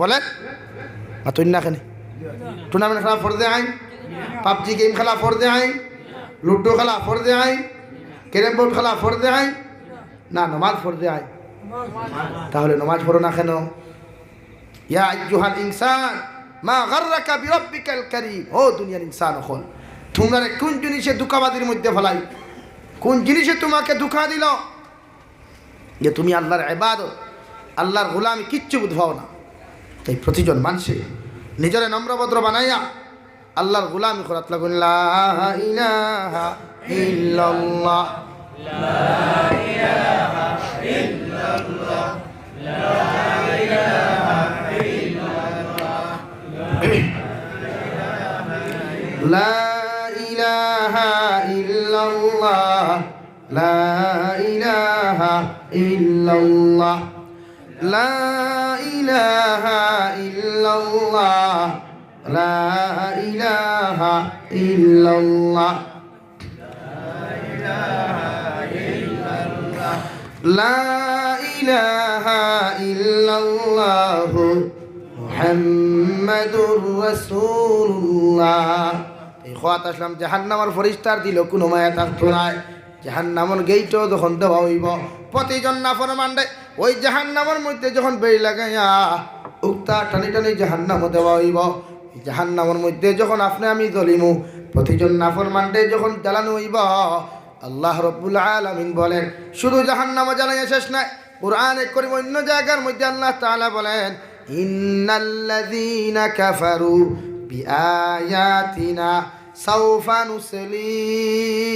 বলেন না তুই না কেন টুর্নামেন্ট খেলা ফর্দে আইন, পাবজি গেম খেলা ফর্দে আইন, লুডো খেলা ফর্দে আইন, ক্যারেম বোর্ড খেলা ফর্দে আইন না নমাজ ফর্দে আইন। তাহলে নমাজ পড়ো না কেন? ইয়া আইয়ুহাল ইনসান মা গাররাকা বিরাব্বিকাল কারীম, ও দুনিয়ার ইনসান হল তোমরা কোন জিনিসে ধোঁকাবাজির মধ্যে ফেলাই, কোন জিনিসে তোমাকে ধোঁকা দিল যে তুমি আল্লাহর ইবাদত আল্লাহর গোলামি কিচ্ছু বুঝবাও না। তাই প্রতিজন মানুষে নিজের নম্রভদ্র বানাইয়া আল্লাহর গোলামি করাত লাগুন। লা ইলাহা ইল্লাল্লাহ, লা ইলাহা ইল্লাল্লাহ, লা ইলাহা ইল্লাল্লাহ, লা ইলাহা ইল্লাল্লাহ, লা ইলাহা ইল্লাল্লাহ, লা ইলাহা ইল্লাল্লাহ, লা ইলাহা ইল্লাল্লাহ, লা ইলাহা ইল্লাল্লাহ মুহাম্মাদুর রাসূলুল্লাহ। এই খোয়াত আসলাম জাহান্নামের ফরিস্তার দিল কোনো মায়া থাকতো না। জাহান্নামের গেইটও যখন দেওয়া হইব প্রতিজন নাফরমানরে ওই জাহান্নামের মধ্যে যখন বেড়ি লাগাইয়া উক্তা টানি টানি জাহান্নামও দেওয়া হইব। জাহান্নামের মধ্যে যখন আপনি আমি জ্বলিমু প্রতিজন নাফরমানরে যখন জ্বালানো হইব, আল্লাহ রাব্বুল আলামিন বলেন শুধু জাহান্নামে জ্বালাইয়া শেষ নাই। কুরআনে কারীম অন্য জায়গার মধ্যে আল্লাহ তাআলা বলেন ইন্নাল্লাযীনা কাফারু বিআয়াতিনা সাওফা নুসলিহিম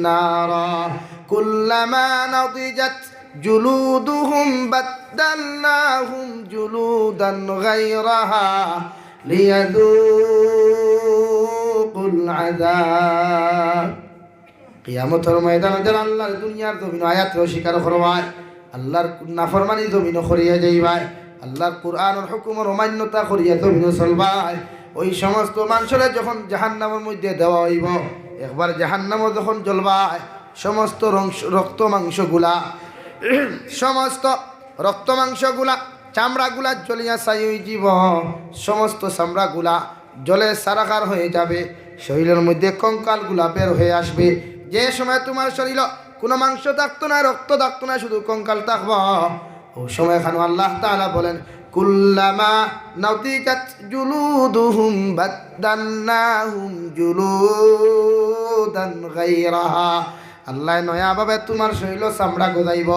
নারা কুল্লামা নাদিজাত জুলুদুহুম বাদদালনাহুম জুলুদান গায়রাহা লিয়াযুকুল আযাব। কিয়ামতের ময়দানে যারা আল্লাহর দুনিয়ার জমিন আয়াত স্বীকার করবায়, আল্লাহর নাফরমানি জমিন করিয়া যাইবায়, আল্লাহর কুরআনের হুকুমের অমান্যতা করিয়া জমিন চলবায়, ওই সমস্ত মানুষরা যখন জাহান্নামের মধ্যে দেওয়া হইব, একবার জাহান্নামও যখন জ্বলবায় সমস্ত রক্ত মাংসগুলা সমস্ত রক্ত মাংসগুলা চামড়াগুলা জ্বলিয়া ছাই হয়ে যাব, সমস্ত চামড়াগুলা জলে সারাকার হয়ে যাবে, শরীরের মধ্যে কঙ্কালগুলা বের হয়ে আসবে। যে সময় তোমার শরীর কোনো মাংস থাকতো না, রক্ত থাকতো না, শুধু কঙ্কাল থাকব, ওই সময় খানো আল্লাহ তাআলা বলেন কুল্লামা নাদিজাত জুলুদুহুম বাদদালনাহুম জুলুদান গায়রাহা। আল্লাহ নয়াভাবে তোমার শরীর চামড়া গজাইব,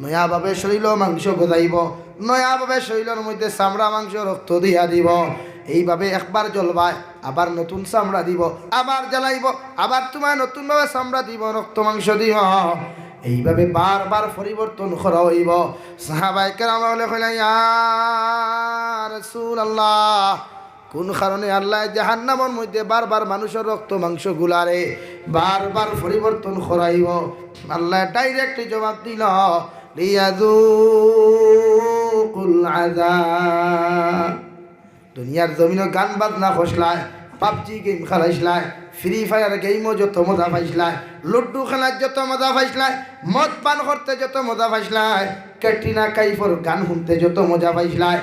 নয়াভাবে শরীর মাংস গজাইব, নয়াভাবে শরীরের মধ্যে চামড়া মাংস রক্ত দিয়া দিব। এইভাবে একবার জ্বলবায়, আবার নতুন চামড়া দিব, আবার জ্বালাইব, আবার তোমার নতুনভাবে চামড়া দিব, রক্ত মাংস দিব। এইভাবে বারবার পরিবর্তন করা হইব। সাহাবায়ে কেরাম বলে কইলেন ইয়া রাসূলুল্লাহ, কোন কারণে আল্লাহ জাহান্নামের মধ্যে বারবার মানুষের রক্ত মাংস গুলারে বারবার পরিবর্তন করাইব? আল্লাহ ডাইরেক্ট জবাব দিল লিয়াযুকুল আযাব। দুনিয়ার জমিনে গান বাজনা খসলায়, পাবজি গেম খেলাইছলায়, ফ্রি ফায়ার গেমও যত মজা পাইছলায়, লুডু খেলার যত মজা পাইছলায়, মদ পান করতে যত মজা পাইছলায়, ক্যাটরিনা কাইফর গান শুনতে যত মজা পাইছলায়,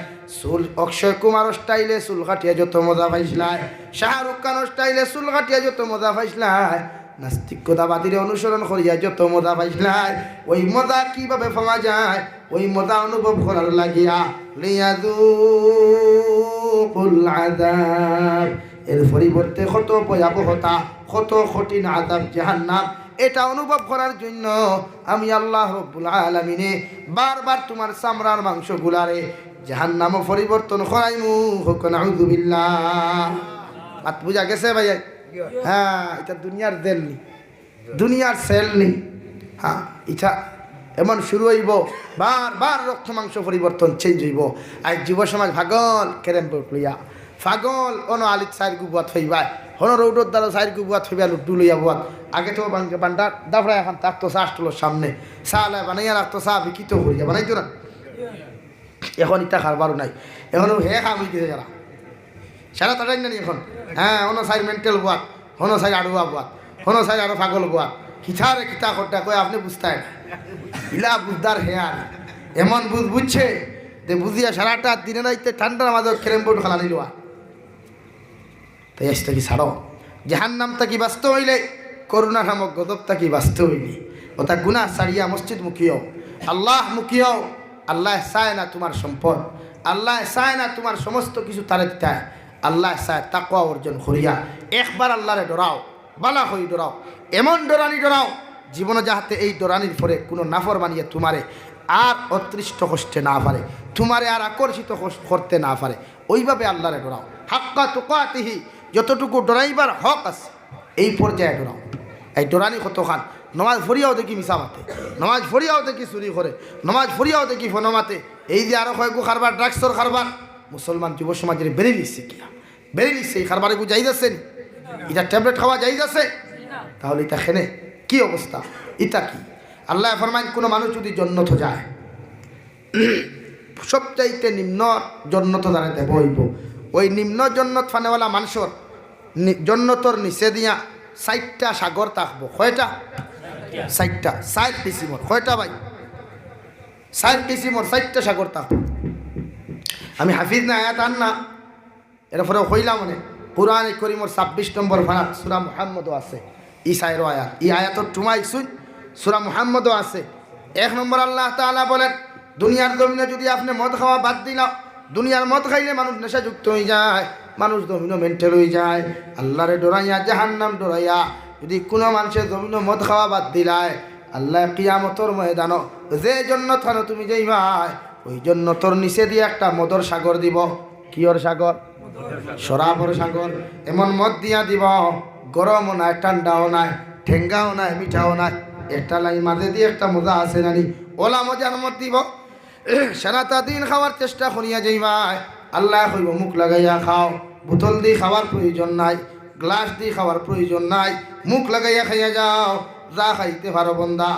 অক্ষয় কুমার স্টাইলে চুল কাটিয়া যত মজা পাইছলায়, শাহরুখ খান স্টাইলে চুল কাটিয়া যত মজা পাইছলায়, নাস্তিকতাবাদীরে অনুসরণ করিয়া যত মজা পাইছলায়, ওই মজা কিভাবে পাওয়া যায়? ওই মজা অনুভব করার লাগিয়া লিয়াযুকুল আযাব। এর পরিবর্তে কত ভয়াবহতা, কত কঠিন আযাব জাহান্নাম, এটা অনুভব করার জন্য আমি আল্লাহ রাব্বুল আলামিনে বারবার তোমার চামড়ার মাংস গুলারে জাহান্নামও পরিবর্তন করাইমু। হোক নাউযুবিল্লাহ। বাত বুঝা গেছে ভাই? হ্যাঁ, এটা দুনিয়ার দেল নি, দুনিয়ার সেল নি। হ্যাঁ, এটা এমন শুরু হইব, বারবার রক্ত মাংস পরিবর্তন চেঞ্জ হইব। আজ যুব সমাজ ভাগল কেরেম লইয়া, পাগল অন আলিত সাইড গুবাত হইবা, হন রৌডর দ্বারা সাইড গুবাত হইবা, লুডু লইয়া বুয়াত। আগে তো বান্ডা দাফড়া এখন থাকতো চা স্টলের সামনে, চা লাই বানাইয়া রাখতো, চা বিকিত করিয়া বানাইতো না। এখন ইটা খারবারও নাই, এখন হে খাম হইতেছে যারা সারা তাটাই নানি এখন। হ্যাঁ, অন সাইড মেন্টাল বুয়াত, হন সাইড আড়ুয়া বুয়াত, হন সাইড আরো পাগল বুয়াত। খিচারে খিতা করটা কয় আপনি বুঝতেন ইলা বুঝদার হেয়ার এমন বুঝছে তে বুঝিয়া সারাটা দিনে রাইতে ঠান্ডার মাঝে ক্যারেম বোর্ড খেলা নিল তাই আসতে কি ছাড়ো জাহান্নামটা কি বাঁচতে হইলে করুণা নামক গজবটা কি বাঁচতে হইলে ওটা গুনাহ ছাড়িয়া মসজিদ মুখিও আল্লাহ মুখিও আল্লাহ চায় না তোমার সম্পদ আল্লাহ চায় না তোমার সমস্ত কিছু তারে দিতে আল্লাহ চায় তাকওয়া অর্জন করিয়া একবার আল্লাহরে ডরাও বালা হই ডরাও এমন ডরানি ডরাও জীবনে যাহাতে এই ডরানির পরে কোনো নাফরমানিয়ে তোমারে আর অতৃষ্ট কষ্টে না পারে তোমারে আর আকর্ষিত করতে না পারে ওইভাবে আল্লাহরে ডরাও হাক্কা তুকাতিহি যতটুকু ডরাইবার হক আছে এই পর্যায়ে ডরাও এই ডরানি কতখান নমাজ ফরিয়াও দেখি মিশা মাতে নমাজ ফরিয়াও দেখি চুরি করে নমাজ ফরিয়াও দেখি ফনমাতে এই যে আরো কয়েকু খারবার ড্রাগসর খারবার মুসলমান যুব সমাজের বেড়ে নিচ্ছে কিনা বেড়ে নিচ্ছে এই খারবারে গু যাই যাচ্ছে এটা ট্যাবলেট খাওয়া যাই যাচ্ছে তাহলে এটা খেনে কি অবস্থা এটা কি আল্লাহ ফরমাইন কোনো মানুষ যদি জন্নত যায় সবচাইতে নিম্ন জন্নত দাঁড়াতে বইব ওই নিম্ন জন্নত ফানেওয়ালা মানুষের জন্নতর নিচে দিয়া 60টা সাগর থাকবো কয়টা 60টা 60 ডিসিমর কয়টা ভাই 60 ডিসিমর 60টা সাগর থাকবো আমি হাফিজ না আয়াত আন না এরপরে হইলাম মানে কুরআনে করিমর 26 নম্বর ফারাত সূরা মুহাম্মদও আছে ই সাইরো আয়াত এই আয়াতর টুমাই শুন সূরা মুহাম্মদও আছে 1 নম্বর আল্লাহ তাআলা বলেন দুনিয়ার জমিনে যদি আপনি মদ খাওয়া বাদ দিলা দুনিয়ার মদ খাইলে মানুষ নেশাযুক্ত হয়ে যায় মানুষ জমিনও মেন্টাল হয়ে যায় আল্লাহরে ডরাইয়া জাহান্নাম ডরাইয়া যদি কোনো মানুষের জমিনও মদ খাওয়া বাদ দিলায় আল্লাহ কিয়ামতর ময়দান যে জন্নত খানো তুমি যেই ভাই ওই জন্নতর নিচে দিয়ে একটা মদর সাগর দিব কিয়র সাগর শরাবর সাগর এমন মদ দিয়া দিব গরমও নাই ঠান্ডাও নাই ঠেঙ্গাও নাই মিঠাও নাই একটা লাই মাঝে দিয়ে একটা মজা আছে নানি ওলা মজার মদ দিব সারাটা দিন খাওয়ার চেষ্টা করিয়া যাইবাই আল্লাহ কইব মুখ লাগাইয়া খাও বোতল দিয়ে খাওয়ার প্রয়োজন নাই গ্লাস দিয়ে খাওয়ার প্রয়োজন নাই মুখ লাগাইয়া খাইয়া যাও যা খাইতে পারো বন্দা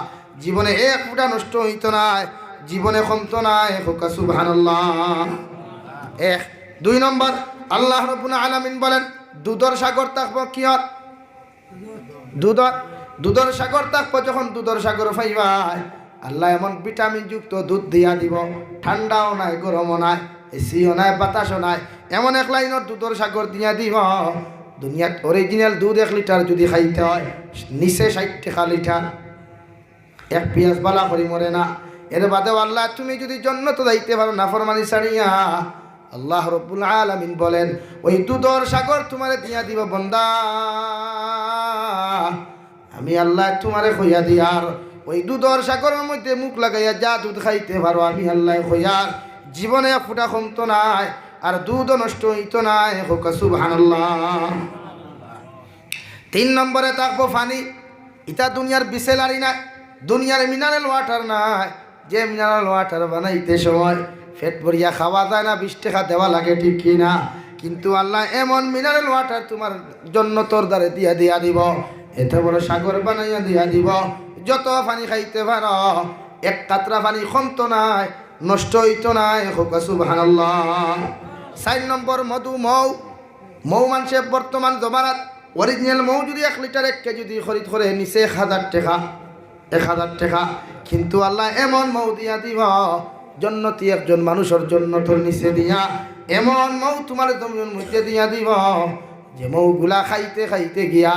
জীবনে এক ফুটা নষ্ট হইতো নাই জীবনে কমতো নাই হোকা সুবহানাল্লাহ 2 নম্বর আল্লাহ রাব্বুল আলামিন বলেন দুধর সাগর থাকবো কিয়র দুধর সাগর থাকবো যখন দুধর সাগর পাইবাই আল্লাহ এমন ভিটামিন যুক্ত দুধ দিয়া দিব ঠান্ডাও নাই গরমও নাই এসিও নাই বাতাসও নাই এমন এক লাইনের দুধর সাগর দিয়া দিব দুনিয়াত অরিজিনাল দুধ 1 লিটার যদি খাইতে হয় নিচে 60 টাকা লিটার এক পিয়াজ বালা করি মরে না এর বাদেও আল্লাহ তুমি যদি জন্নত যাইতে পারো নাফরমানি ছাড়িয়া আল্লাহ রাব্বুল আলামিন বলেন ওই দুধর সাগর তোমারে দিয়া দিব বান্দা আমি আল্লাহ তোমারে কইয়া দিয়ার ওই দুধর সাগরের মধ্যে মুখ লাগাইয়া যা দুধ খাইতে পারো আমি আল্লাহ কইয়ার জীবনে ফুটা কমতো নাই আর দুধও নষ্ট হইতো নাই হোক সুবহানাল্লাহ 3 নম্বরে থাকবো পানি এটা দুনিয়ার বিসেলারি নাই দুনিয়ার মিনারেল ওয়াটার নাই যে মিনারেল ওয়াটার বানাইতে সময় পেট ভরিয়া খাওয়া যায় না 20 টাকা দেওয়া লাগে ঠিক কিনা কিন্তু আল্লাহ এমন মিনারেল ওয়াটার তোমার জন্য তোর দ্বারে দিয়া দিব এত বড় সাগর বানাইয়া দিয়া দিব যত পানি খাইতে পারো এক কাতরা পানি কমতো নাই নষ্ট হইতো নাই হোক সুবহানাল্লাহ 4 নম্বর মধু মৌ মানুষে বর্তমান জমানাত অরিজিনাল মৌ যদি 1 লিটার 1 কেজি যদি খরিদ করে নিচে 1000 টাকা কিন্তু আল্লাহ এমন মৌ দিয়া দিব জন্নতি একজন মানুষের জন্নতর নিচে দিয়া এমন মৌ তোমার জমিনের মধ্যে দিয়া দিব যে মৌগুলা খাইতে গিয়া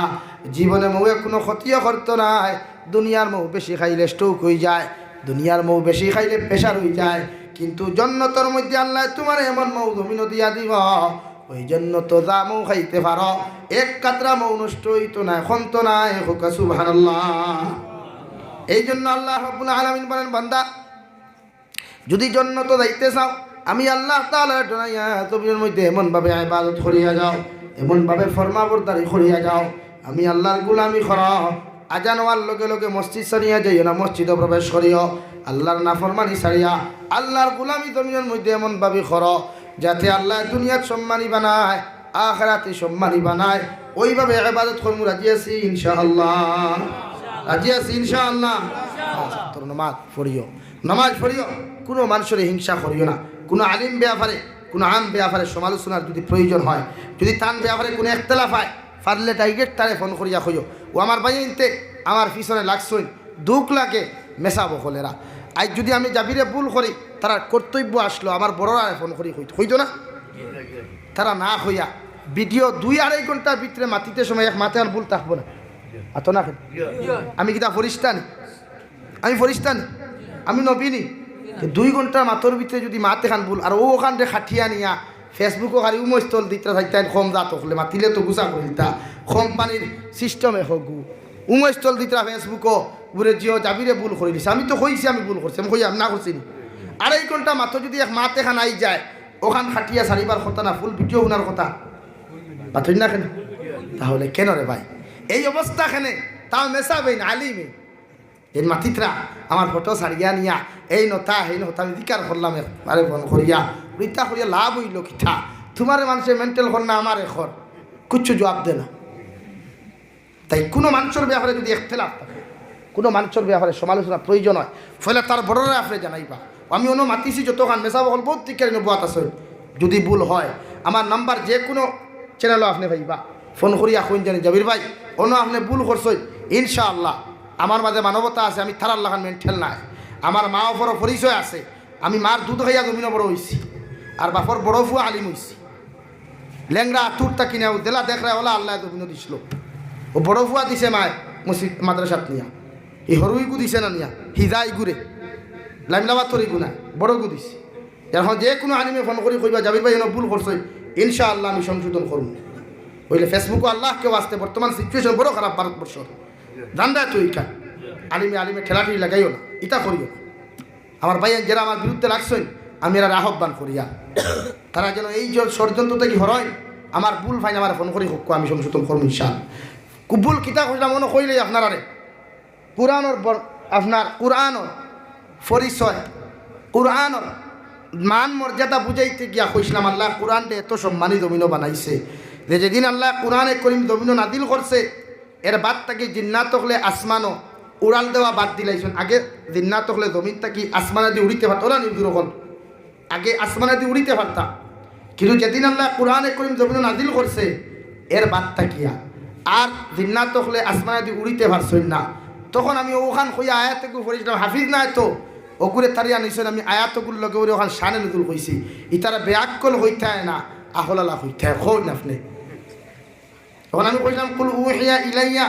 জীবনে মৌয়ে কোনো ক্ষতিও করতো নাই দুনিয়ার মৌ বেশি খাইলে স্ট্রোক হয়ে যায় দুনিয়ার মৌ বেশি খাইলে প্রেশার হয়ে যায় কিন্তু জন্নতর মধ্যে আল্লাহ তোমার এমন মৌ জমিনও দিয়া দিব ওই জন্য তো যা মৌ খাইতে পারো এক কাতরা মৌ নষ্ট হইতো না ক্ষমতো নাই হোক সুবহানাল্লাহ এই জন্য আল্লাহ রাব্বুল আলামিন বলেন বান্দা যদি জন্নত যাইতে চাও আমি আল্লাহ তাআলার ডরাইয়া জমিনের মধ্যে এমনভাবে ইবাদত করিয়া যাও এমনভাবে ফরমাবরদারি করিয়া যাও আমি আল্লাহর গোলামি করো আজান হওয়ার লগে লগে মসজিদ ছাড়িয়া যাইও না মসজিদে প্রবেশ করিও আল্লাহর নাফরমানি ছাড়িয়া আল্লাহর গোলামি জমিনের মধ্যে এমনভাবে করো যাতে আল্লাহ দুনিয়াত সম্মানী বানায় আখিরাতে সম্মানী বানায় ওইভাবে ইবাদত করমু রাজি আছি ইনশাআল্লাহ রাজি আছি ইনশাআল্লাহ তোর নামাজ পড়িও কোনো মানুষের হিংসা করিও না কোনো আলিম ব্যাপারে কোনো আম ব্যাপারে সমালোচনার যদি প্রয়োজন হয় যদি তান ব্যাপারে কোনো একতলাফ হয় পারলে ডাইরেক্ট তারে ফোন করিয়া কইও ও আমার ভাই ইনতে আমার পিছনে লাগছই দুঃখ লাগে মেশাবো কলেরা আজ যদি আমি জাবিরে ভুল করি তারা কর্তব্য আসলো আমার বড়রা ফোন করি হইতো না, তারা না হইয়া ভিডিও 2-2.5 ঘন্টার ভিতরে মাতিতে সময় এক মাথে আর ভুল থাকবো না আতো না। আমি কিতা ফরিস্তা নি? আমি ফরিস্তা নি? আমি নবীনি? 2 ঘন্টার মাতর ভিতরে যদি মাতে খান ভুল আর ওখান রে খাটিয়া নিয়া ফেসবুকও খালি উমস্থল দিতে থাকতেন কম জাত হলে মাতিলে তো গুছা করিতা কোম্পানির সিস্টেমে হোক উমস্থল দিতরা ফেসবুকও বুড়ে জিও যাবিরে ভুল করে দিছে। আমি তো কইছি আমি ভুল করছি, আমি কই আমি না করছি নি। 2.5 ঘন্টা মাত্র যদি এক মাতে খান আই যায় ওখান খাটিয়া সারিবার কথা না, ফুল ভিডিও শোনার কথা পাথর না কেন? তাহলে কেন রে ভাই এই অবস্থা কেনে? তাও মেসাবেন আলিমে এই মাতিতরা আমার ফটো সারিয়া নিয়া এই নতা এই নতা আমি দিকার করলাম আরে ফোন করিয়া রিতা করিয়া লাভ হইল কিঠা? তোমার মানুষের মেন্টাল কর না আমার এখন কিচ্ছু জবাব দে না। তাই কোনো মানুষের ব্যাপারে যদি এখতেলাফ থাকে, কোনো মানুষের ব্যাপারে সমালোচনা প্রয়োজন হয়, ফলে তার বড়রা আপনি জানাইবা। আমি অন্য মাতিছি যতক্ষণ মেসাব হল বহুত দিকের নবাত আছে, যদি ভুল হয় আমার নাম্বার যে কোনো চ্যানেলও আপনি ভাইবা ফোন করিয়া কইন জানি জাবির ভাই অন্য আপনি ভুল করছই, ইনশাআল্লাহ আমার মাঝে মানবতা আছে, আমি থারার লাগান মেন্টেল নাই, আমার মা বড় পরিচয় আছে, আমি মার দুধ খাইয়া জমিনও বড় হয়েছি আর বাপর বড় ফুয়া আলিম হয়েছি। ল্যাংরা তুরটা কিনে দেলা দেখরা ওলা আল্লাহ জমিনও দিছিল, ও বড় ফুয়া দিছে মায় মসজিদ মাদ্রাসাত নিয়া, এই হরুইগু দিছে না নিয়া হিজাই গুড়ে লাইমলাবাদ তরি গুনায় বড় গু দিছে। এখন যে কোনো আলিমে ফোন করি কইবা জাবির ভাই ভুল করছই, ইনশাআল্লাহ আমি সংশোধন করব। বললে ফেসবুকে আল্লাহ কেউ আসতে বর্তমান সিচুয়েশন বড় খারাপ ভারতবর্ষর, ধান্দায় তো ইকা আলিমে ঠেলাঠেলি লাগাইও না, ইটা করিও না। আমার ভাই যারা আমার বিরুদ্ধে লাগছেন আমি এরা আহ্বান করিয়া তারা যেন এই যে ষড়যন্ত্র থেকে হরয় আমার ভুল ফাইন আমার ফোন করি হোক আমি সংশোধন করবো ইনশাআল্লাহ। কুবুল কিতা কইলাম মনে কইলে আপনারা কোরআনর আপনার কোরআনর পরিচয় কোরআনর মান মর্যাদা বুঝাইতে গিয়া কইসলাম আল্লাহ কোরআনটা এত সম্মানী জমিনও বানাইছে যে যেদিন আল্লাহ কোরআনে করিম জমিনও নাদিল করছে এর বাদ থাকি জিন্নাত হলে আসমানও উড়াল দেওয়া বাদ দিলাইছেন। আগে জিন্নাত হলে জমিন থাকি আসমানা দিয়ে উড়িতে পারত না নির্দূর হল, আগে আসমানা দিয়ে উড়িতে পারতাম, কিন্তু যেদিন আল্লাহ কোরআনে করিম জমিনও নাদিল করছে এর বাদ থাকিয়া আর জিন্নাত হলে আসমানা দিয়ে উড়িতে পারছেন না, তখন আমি ওখান কইয়া আয়াতগুলো পড়েছিলাম হাফিজ না তো ওগুলো তারিয়া নিছেন, আমি আয়াতগুলো লগে ওরে ওখান শানে নজুল কইছি, ইতারা বেআক্কল হইতে না আহলালা হইতে হয় না আপনি। তখন আমি কইলাম কুল উহিয়া ইলাইয়া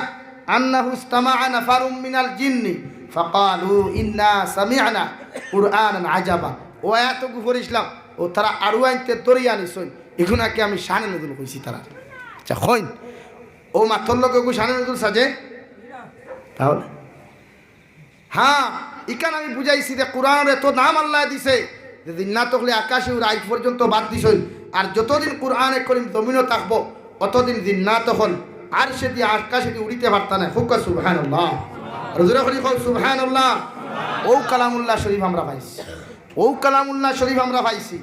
আন্নাহু ইসতামাআ নাফারুম মিনাল জিন্নি ফাকালু ইন্না সামি'না কুরআনান আজাবা, ও আয়াতগুলো পড়েছিলাম ও তারা আরো আনতে দরিয়া নিছেন, এগুনাকে আমি শানে নজুল কইছি তারা। আচ্ছা হইন ও মাথর লগে ওগু শানে নজুল সাজে তাহলে হ্যাঁ ইকান আমি বুঝাইছি যে কোরআনের এত নাম আল্লাহ দিছে যে দিন না তখলে আকাশে আজ পর্যন্ত বাদ দিছই, আর যতদিন কোরআনে করিম জমিনও থাকবো অতদিন দিন না তখন আর সে দিয়ে আকাশে দিয়ে উড়িতে পারত না। হুক্কা সুবহানাল্লাহ, রুজুরা করি কল সুবহানাল্লাহ। ও কালামুল্লাহ শরীফ আমরা পাইছি, ও কালামুল্লাহ শরীফ আমরা পাইছি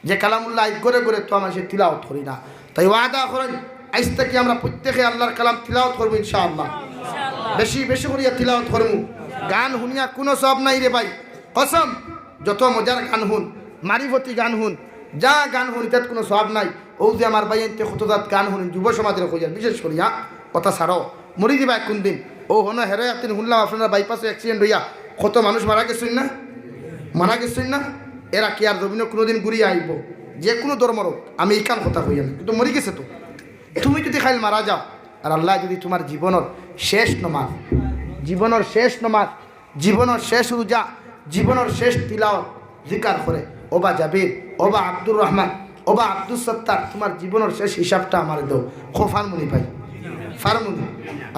যে কালামুল্লাহ গড়ে গড়ে তো আমরা সে তিলাওয়াত করি না। তাই ওয়াদা করেন আজ থেকে আমরা প্রত্যেকে আল্লাহর কালাম তিলাওয়াত করবো ইনশাআল্লাহ, বেশি বেশি করিয়া তিলাওয়াত করবো। গান শুনিয়া কোনো সব নাই রে ভাই, কসম যত মজার গান শুন মারিফতি গান শুন যা গান শুন তাত কোনো সব নাই। ও যে আমার ভাই এনতে কতজাত গান শুনেন যুব সমাজের খোঁজার বিশেষ করিয়া কথা ছাড়াও মরি দিবা কোন দিন ও হন হেরে একদিন শুনলাম আপনারা বাইপাসে অ্যাক্সিডেন্ট হইয়া কত মানুষ মারা গেছেন না, মারা গেছেন না, এরা কি আর জমিনে কোনোদিন ঘুরিয়ে আইব? যে কোনো ধর্মর আমি এই কান কথা হইয়া না, কিন্তু মরি গেছে তো। তুমি যদি খাইল মারা যাও আর আল্লাহ যদি তোমার জীবনের শেষ নমাজ, জীবনের শেষ নমাজ, জীবনের শেষ রোজা, জীবনের শেষ তিলাওয়াত জিকার করে ওবা জাবির ওবা আব্দুর রহমান ওবা আব্দুল সত্তার তোমার জীবনের শেষ হিসাবটা আমার দেও খোফারমুনি ভাই ফারমুনি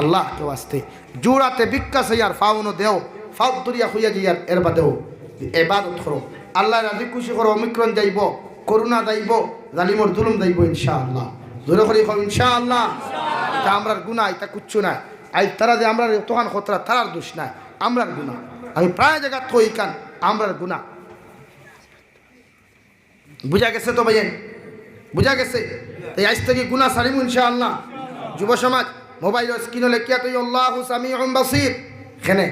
আল্লাহ কেউ আসতে জোড়াতে বিকাশ হইয়ার ফাউনো দেও ফাউ দরিয়া হইয়া যাইয়ার এর বাদেও এবাদত করো, আল্লাহ রাজি খুশি করো, অমিক্রণ যাইব, করুণা যাইব, জালিমর জুলুম যাইব ইনশাআল্লাহ। ধরে করি ইনশাআল্লাহ। এটা আমরার গুনাহ, এটা কুচ্ছু নাই। আই তারা যে আমরা তোহান খতরা তারার দোষ নাই, আমরার গুনাহ। আমি প্রায় জায়গা কই কান আমরার গুনাহ। বুঝা গেছে তো ভাইয়েন, বুঝা গেছে? তাই আজ থেকে গুনাহ সারিমু ইনশাআল্লাহ। যুব সমাজ মোবাইল স্ক্রিনে লেখিয়া তুই আল্লাহু সামিউন বাসীর এখানে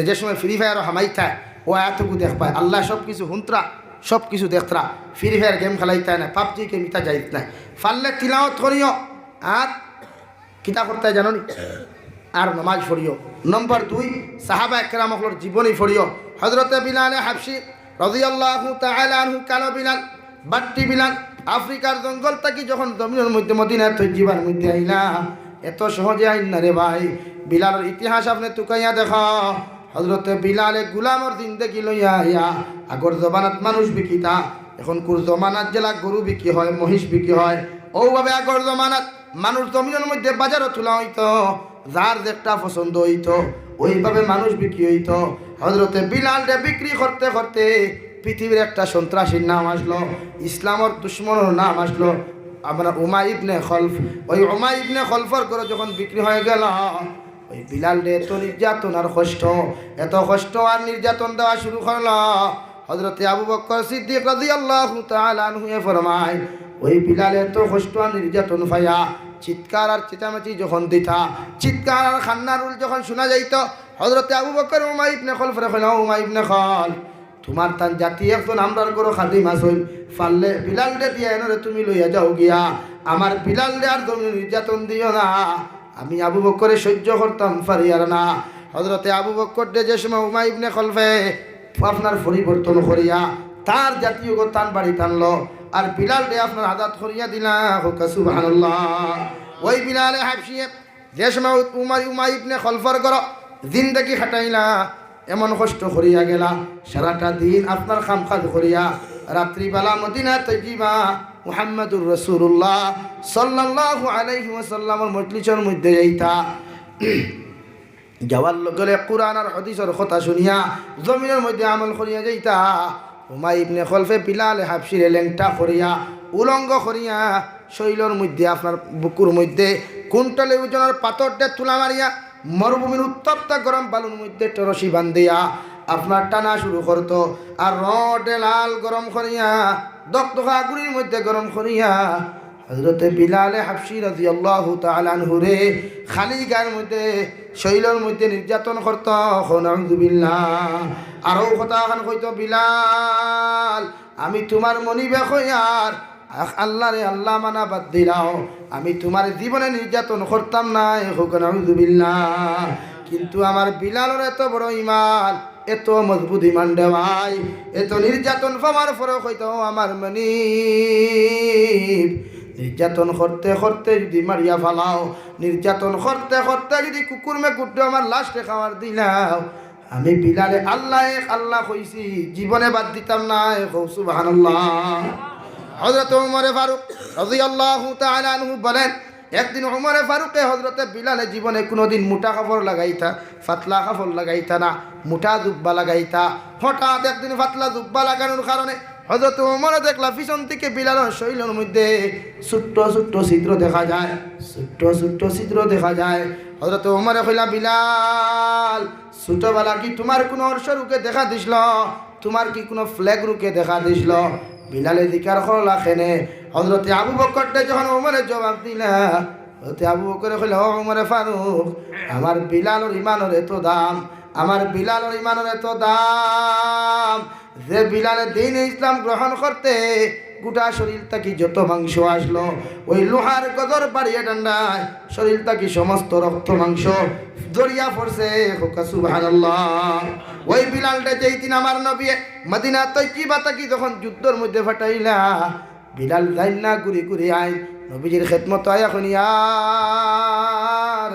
যে সময় ফ্রি ফায়ার হামাইতা ও এতটুকু দেখ পায় আল্লাহ সব কিছু হুন্তরা সব কিছু দেখতরা, ফ্রি ফায়ার গেম খেলাইতে না, পাবজি কে মিতা যাইত নাই, পারলে তিলাওয়াত করিও আর কিতা করতে জানো নি আর নমাজ পড়িও। নম্বর 2 সাহাবা একরামহর জীবনী পড়িও। হযরতে বিলাল হাবশি রাদিয়াল্লাহু তাআলা আনহু কালো বিলাল, বাট্টি বিলাল আফ্রিকার জঙ্গল থেকে যখন জমিনের মধ্যে মদিনা তৈজিবার মধ্যে আইলা, এত সহজে আইন না রে ভাই। বিলালের ইতিহাস আপনি তুকাইয়া দেখা। হযরতে বিলালে গুলামর জিন্দেগি লইয়া আইয়া, আগর জমানাত মানুষ বিকিতা, এখন কোন জমানাত জেলা গরু বিক্রি হয়, মহিষ বিক্রি হয়। ওভাবে আগর জমানাত মানুষ জমিনের মধ্যে বাজারও তোলা হইতো, যার যেটা পছন্দ হইতো ওইভাবে মানুষ বিক্রি হইতো। হযরতে বিলালকে বিক্রি করতে করতে পৃথিবীর একটা সন্ত্রাসীর নাম আসলো, ইসলামের দুশ্মনের নাম আসলো, আপনার উমাই ইবনে খলফ। ওই উমাই ইবনে খলফর করে যখন বিক্রি হয়ে গেল, ওই বিলাল এত নির্যাতন আর কষ্ট, এত কষ্ট আর নির্যাতন দেওয়া শুরু করলো। হযরতে আবু বকর সিদ্দিক রাদিয়াল্লাহু তাআলা আনহু ফরমায়, ওই বিলাল এত কষ্ট আর নির্যাতন পাইয়া চিৎকার আর চেঁচামেচি যখন দিতা, চিৎকার আর খান্নারুল যখন শোনা যাইত, হযরতে আবু বকর উমাই ইবনে খলফ রাখল, উমাই ইবনে খলফ তোমার তান জাতি একজন আমরার করো খাদিম আসল, পারলে বিলাল দে দিয়ে এনে তুমি লইয়া যাও গিয়া, আমার বিলাল দে আর তুমি নির্যাতন দিও না, আমি আবু বকরে সহ্য করতাম পারি আর না। হযরতে আবু বকর দে যে সময় উমাই ইবনে খলফে আপনার পরিবর্তন করিয়া তার জাতীয় তান বাড়ি টানলো, আর বিলাল দে আপনার আজাদ করিয়া দিলা, হোক সুবহানাল্লাহ। ওই বিলালে হাবশিয়ে যে সময় উমাই ইবনে খলফর করো জিন্দেগি খাটাইলা, এমন কষ্ট করিয়া গেলা, সারাটা দিন আপনার খামখাজ করিয়া রাত্রিবেলা মদিনা তৈজিবা মুহাম্মদুর রাসূলুল্লাহ সাল্লাল্লাহু আলাইহি ওয়াসাল্লামের মজলিসের মধ্যে যাইতা। যাওয়ার লগে কুরআন আর হাদিসের কথা শুনিয়া জমিনের মধ্যে আমল করিয়া যাইতা। উমাই ইবনে খলফে বিলালে হাবশিরে লেংটা করিয়া উলঙ্গ করিয়া শৈলর মধ্যে আপনার বুকুর মধ্যে কুইন্টালে ওজনের পাথরটা তুলা মারিয়া মরুভূমির উত্তপ্ত গরম বালুর মধ্যে রশি বান্ধিয়া আপনার টানা শুরু করতো, আর রডে লাল গরম করিয়া দকদকা আগুনের মধ্যে গরম করিয়া হযরতে বিলালে হাবশি রাদিয়াল্লাহু তাআলা আনহু রে খালি গায়ের মধ্যে শৈলর মধ্যে নির্যাতন করত। নাউযুবিল্লাহ। আরও কথা এখন কইতো, বিলাল আমি তোমার মনিবে হইয়ার আল্লাহ রে আল্লাহ মানা বাদ দিলাও, আমি তোমার জীবনে নির্যাতন করতাম না, নাউযুবিল্লাহ। কিন্তু আমার বিলালের এত বড় ইমান, এত মজবুত ইমান দেওয়াই, এত নির্যাতন পাওয়ার পরে হয়তো আমার মনিব নির্যাতন করতে করতে যদি মারিয়া ফালাও, নির্যাতন করতে করতে যদি কুকুর মেকুরটা আমার লাশে খাওয়ার দিলাও, আমি বিলালে আল্লাহ আল্লাহ কইছি জীবনে বাদ দিতাম না, সুবহানাল্লাহ। হযরত ওমর ফারুক রাদিয়াল্লাহু তাআলা আনহু বলেন, একদিন ওমর ফারুকে হযরতে বিলালে জীবনে কোনোদিন মোটা কাপড় লাগাইতা, পাতলা কাপড় লাগাইতা না, মোটা জুব্বা লাগাইতা। হঠাৎ একদিন পাতলা জুব্বা লাগানোর কারণে হযরত ওমর দেখলা পিছন থেকে বিলালের শৈলের মধ্যে ছোট্ট ছোট্ট ছিদ্র দেখা যায়, ছোট্ট ছোট্ট ছিদ্র দেখা যায়। হযরত ওমরে কইলা, বিলাল ছোটবেলা কি তোমার কোনো অর্শ রুকে দেখা দিছিল, তোমার কি কোনো ফ্ল্যাগ রুকে দেখা দিছিল? বিলালে জিকার করলা খেনে। হযরতে আবু বকর যখন ওমরের জবাব দিলা, হযরতে আবু বকরে কইলা, ও ওমরে ফারুক, আমার বিলালের ইমানের এত দাম, আমার বিলালের ইমানের এত দাম যে বিলালে দ্বীন ইসলাম গ্রহণ করতে গোটা শরীর থেকে যত মাংস আসলো, ওই লোহার গদর বাড়িয়ে ডান্ডায় শরীর থেকে সমস্ত রক্ত মাংস জড়িয়া পড়ছে, সুবহানাল্লাহ। ওই বিলালটা যেই দিন আমার নবী মদিনা তৈবা থাকি যখন যুদ্ধের মধ্যে ফাটাইলা, বিলাল যাই না ঘুরি ঘুরি আইন নবীজির খেদমত আয়, এখন ইয়া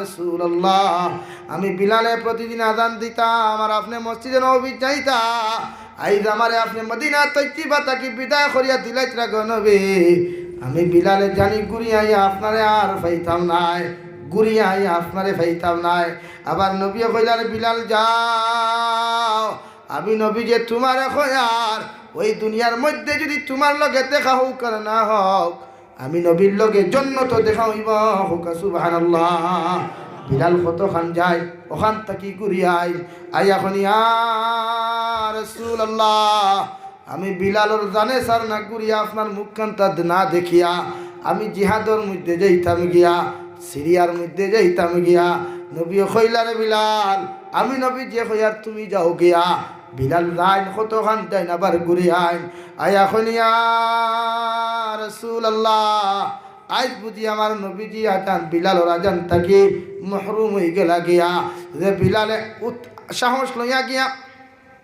রাসূলুল্লাহ আমি বিলালে প্রতিদিন আযান দিতাম, আর আপনি মসজিদে নববী যাইতা, আইজ আমারে আপনি মদিনা তৈবা থাকি বিদায় করিয়া দিলাইতরা গো নবী, আমি বিলালে জানি ঘুরি আইয়া আপনারে আর পাইতাম নাই, ঘুরি আইয়া আপনারে পাইতাম নাই। আবার নবী কইলার, বিলাল যাও, আমি নবী যে তোমার কয়ার ওই দুনিয়ার মধ্যে যদি তোমার লগে দেখা হোক আর না হোক, আমি নবীর লগে জন্নত দেখা হইব, সুবহানাল্লাহ। বিলাল কত খান যায়, ওখান থেকে ঘুরি আই এখন ইয়া রাসূলুল্লাহ আমি বিলালর জানে সার না ঘুরিয়া আপনার মুখখানটা না দেখিয়া আমি জিহাদর মধ্যে যাইতাম গিয়া, সিরিয়ার মধ্যে যাইতাম গিয়া। নবী কইলারে, বিলাল আমি নবী যে কইয়ার তুমি যাও গিয়া। বিলাল যাইন কত খান যাইন, আবার ঘুরে আইন এখন ইয়া রাসূলুল্লাহ আজ বুঝি আমার নবীজি আজান বিলালর আজান থাকি মহরুম হয়ে গেলা গিয়া, যে বিলালে সাহস লইয়া গিয়া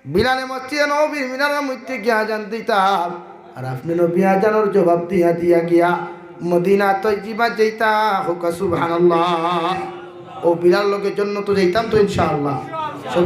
বিলালে মসজিদে নববীর মিনারের মধ্যে গিয়া আজান দিতাম আর আপনি নবী আজানের জবাব দিয়া দিয়া গিয়া মদিনা তৈজিবা যেতা হোক সুবহানাল্লাহ। ও বিলাল লোকের জন্য তো যেতাম তো ইনশাআল্লাহ সব